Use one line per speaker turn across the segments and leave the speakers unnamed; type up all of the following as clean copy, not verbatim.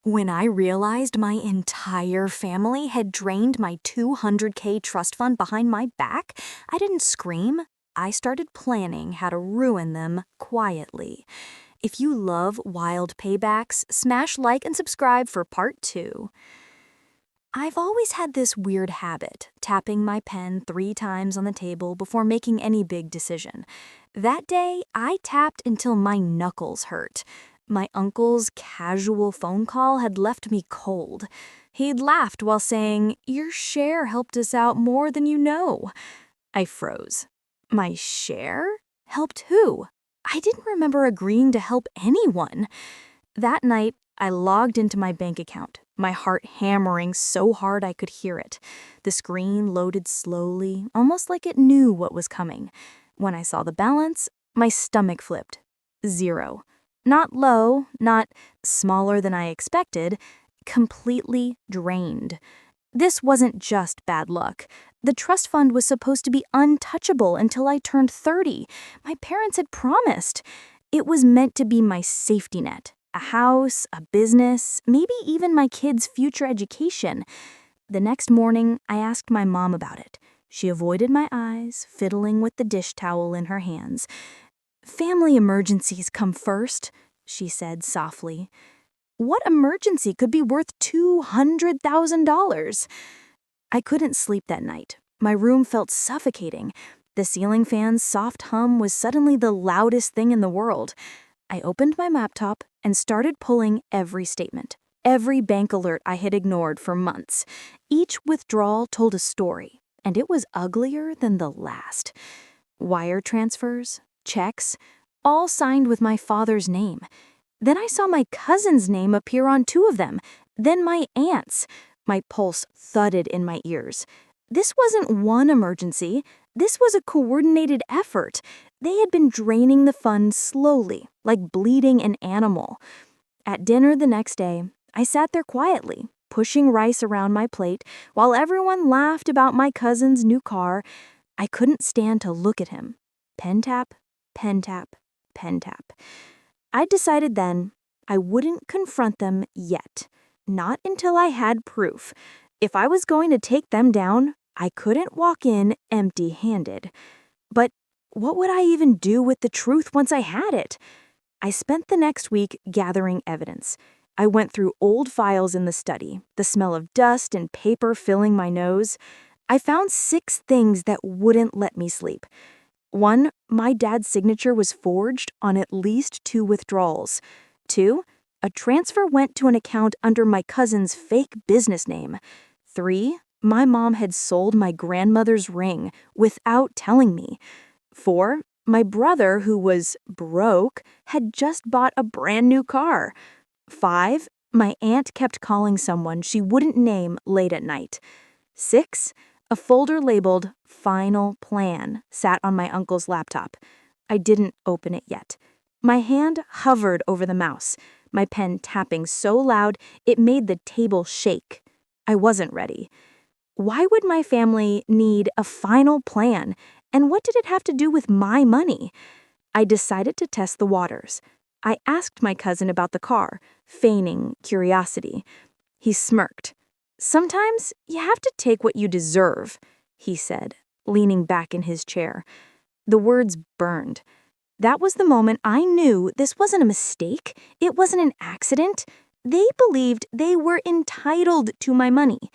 When I realized my entire family had drained my $200K trust fund behind my back, I didn't scream. I started planning how to ruin them quietly. If you love wild paybacks, smash like and subscribe for part 2. I've always had this weird habit, tapping my pen 3 times on the table before making any big decision. That day, I tapped until my knuckles hurt. My uncle's casual phone call had left me cold. He'd laughed while saying, "Your share helped us out more than you know." I froze. My share? Helped who? I didn't remember agreeing to help anyone. That night, I logged into my bank account, my heart hammering so hard I could hear it. The screen loaded slowly, almost like it knew what was coming. When I saw the balance, my stomach flipped. 0. Not low, not smaller than I expected, completely drained. This wasn't just bad luck. The trust fund was supposed to be untouchable until I turned 30. My parents had promised. It was meant to be my safety net. A house, a business, maybe even my kids' future education. The next morning, I asked my mom about it. She avoided my eyes, fiddling with the dish towel in her hands. "Family emergencies come first," she said softly. What emergency could be worth $200,000? I couldn't sleep that night. My room felt suffocating. The ceiling fan's soft hum was suddenly the loudest thing in the world. I opened my laptop and started pulling every statement, every bank alert I had ignored for months. Each withdrawal told a story, and it was uglier than the last. Wire transfers, checks, all signed with my father's name. Then I saw my cousin's name appear on 2 of them, then my aunt's. My pulse thudded in my ears. This wasn't one emergency. This was a coordinated effort. They had been draining the fund slowly, like bleeding an animal. At dinner the next day, I sat there quietly, pushing rice around my plate, while everyone laughed about my cousin's new car. I couldn't stand to look at him. Pen tap, pen tap, pen tap. I decided then I wouldn't confront them yet, not until I had proof. If I was going to take them down, I couldn't walk in empty-handed. But what would I even do with the truth once I had it? I spent the next week gathering evidence. I went through old files in the study, the smell of dust and paper filling my nose. I found 6 things that wouldn't let me sleep. 1, my dad's signature was forged on at least 2 withdrawals. 2, a transfer went to an account under my cousin's fake business name. 3, my mom had sold my grandmother's ring without telling me. 4, my brother, who was broke, had just bought a brand new car. 5, my aunt kept calling someone she wouldn't name late at night. 6, a folder labeled "Final Plan" sat on my uncle's laptop. I didn't open it yet. My hand hovered over the mouse, my pen tapping so loud it made the table shake. I wasn't ready. Why would my family need a final plan, and what did it have to do with my money? I decided to test the waters. I asked my cousin about the car, feigning curiosity. He smirked. "Sometimes you have to take what you deserve," he said, leaning back in his chair. The words burned. That was the moment I knew this wasn't a mistake. It wasn't an accident. They believed they were entitled to my money.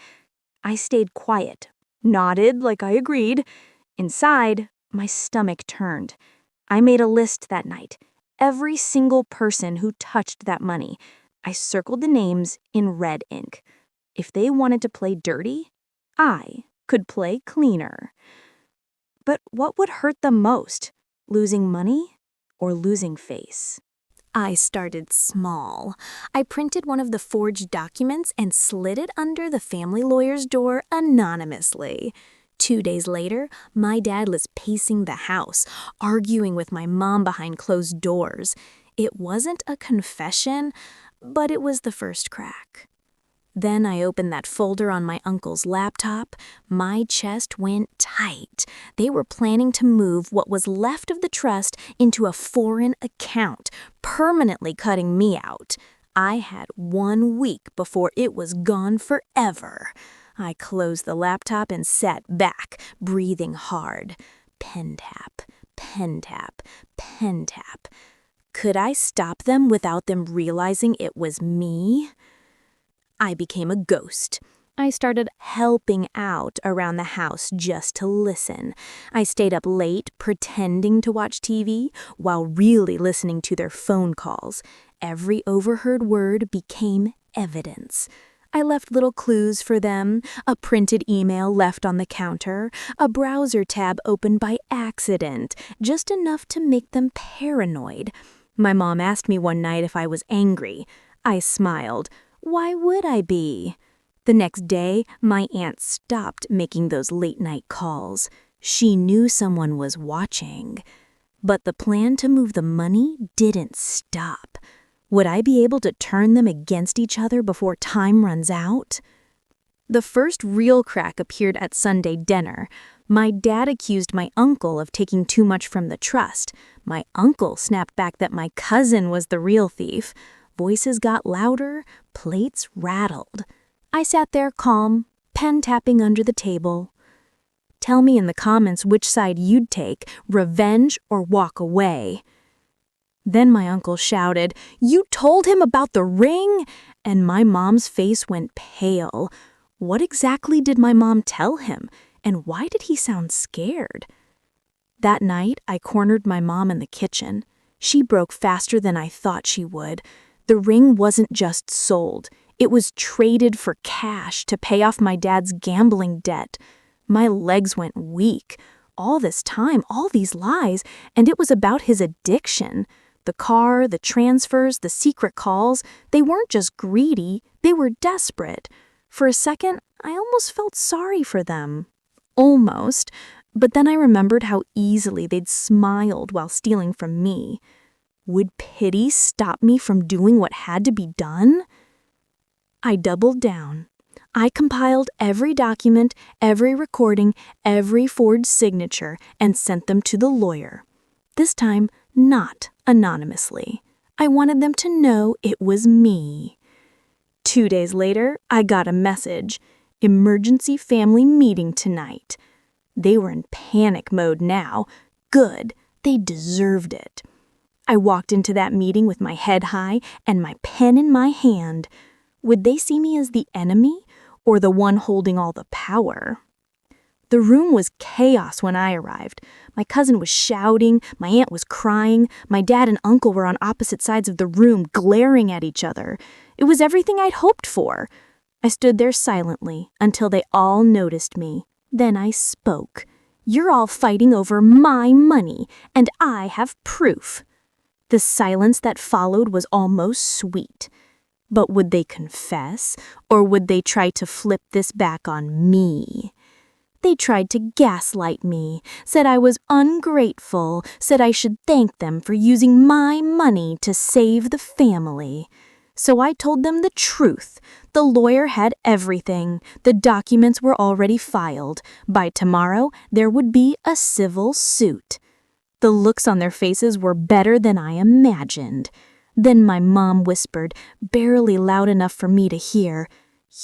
I stayed quiet, nodded like I agreed. Inside, my stomach turned. I made a list that night. Every single person who touched that money. I circled the names in red ink. If they wanted to play dirty, I could play cleaner. But what would hurt them most? Losing money or losing face? I started small. I printed one of the forged documents and slid it under the family lawyer's door anonymously. 2 days later, my dad was pacing the house, arguing with my mom behind closed doors. It wasn't a confession, but it was the first crack. Then I opened that folder on my uncle's laptop. My chest went tight. They were planning to move what was left of the trust into a foreign account, permanently cutting me out. I had 1 week before it was gone forever. I closed the laptop and sat back, breathing hard. Pen tap, pen tap, pen tap. Could I stop them without them realizing it was me? I became a ghost. I started helping out around the house just to listen. I stayed up late pretending to watch TV while really listening to their phone calls. Every overheard word became evidence. I left little clues for them, a printed email left on the counter, a browser tab opened by accident, just enough to make them paranoid. My mom asked me one night if I was angry. I smiled. Why would I be? The next day, my aunt stopped making those late-night calls. She knew someone was watching. But the plan to move the money didn't stop. Would I be able to turn them against each other before time runs out? The first real crack appeared at Sunday dinner. My dad accused my uncle of taking too much from the trust. My uncle snapped back that my cousin was the real thief. Voices got louder, plates rattled. I sat there calm, pen tapping under the table. Tell me in the comments which side you'd take, revenge or walk away. Then my uncle shouted, "You told him about the ring?" And my mom's face went pale. What exactly did my mom tell him? And why did he sound scared? That night, I cornered my mom in the kitchen. She broke faster than I thought she would. The ring wasn't just sold. It was traded for cash to pay off my dad's gambling debt. My legs went weak. All this time, all these lies, and it was about his addiction. The car, the transfers, the secret calls, they weren't just greedy, they were desperate. For a second, I almost felt sorry for them. Almost. But then I remembered how easily they'd smiled while stealing from me. Would pity stop me from doing what had to be done? I doubled down. I compiled every document, every recording, every forged signature, and sent them to the lawyer. This time, not anonymously. I wanted them to know it was me. 2 days later, I got a message. Emergency family meeting tonight. They were in panic mode now. Good. They deserved it. I walked into that meeting with my head high and my pen in my hand. Would they see me as the enemy or the one holding all the power? The room was chaos when I arrived. My cousin was shouting, my aunt was crying, my dad and uncle were on opposite sides of the room glaring at each other. It was everything I'd hoped for. I stood there silently until they all noticed me. Then I spoke. "You're all fighting over my money, and I have proof." The silence that followed was almost sweet. But would they confess, or would they try to flip this back on me? They tried to gaslight me, said I was ungrateful, said I should thank them for using my money to save the family. So I told them the truth. The lawyer had everything. The documents were already filed. By tomorrow, there would be a civil suit. The looks on their faces were better than I imagined. Then my mom whispered, barely loud enough for me to hear,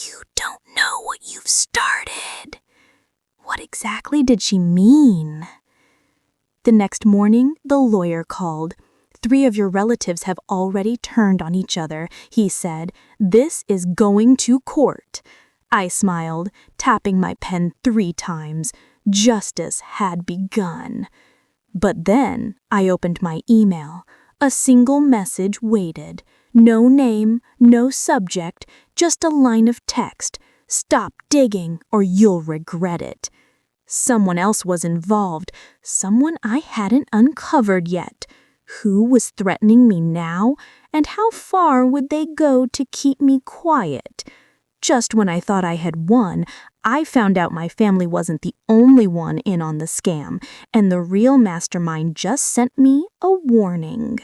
"You don't know what you've started." What exactly did she mean? The next morning, the lawyer called. "3 of your relatives have already turned on each other," he said. "This is going to court." I smiled, tapping my pen 3 times. Justice had begun. But then I opened my email. A single message waited. No name, no subject, just a line of text. "Stop digging or you'll regret it." Someone else was involved, someone I hadn't uncovered yet. Who was threatening me now, and how far would they go to keep me quiet? Just when I thought I had won, I found out my family wasn't the only one in on the scam, and the real mastermind just sent me a warning.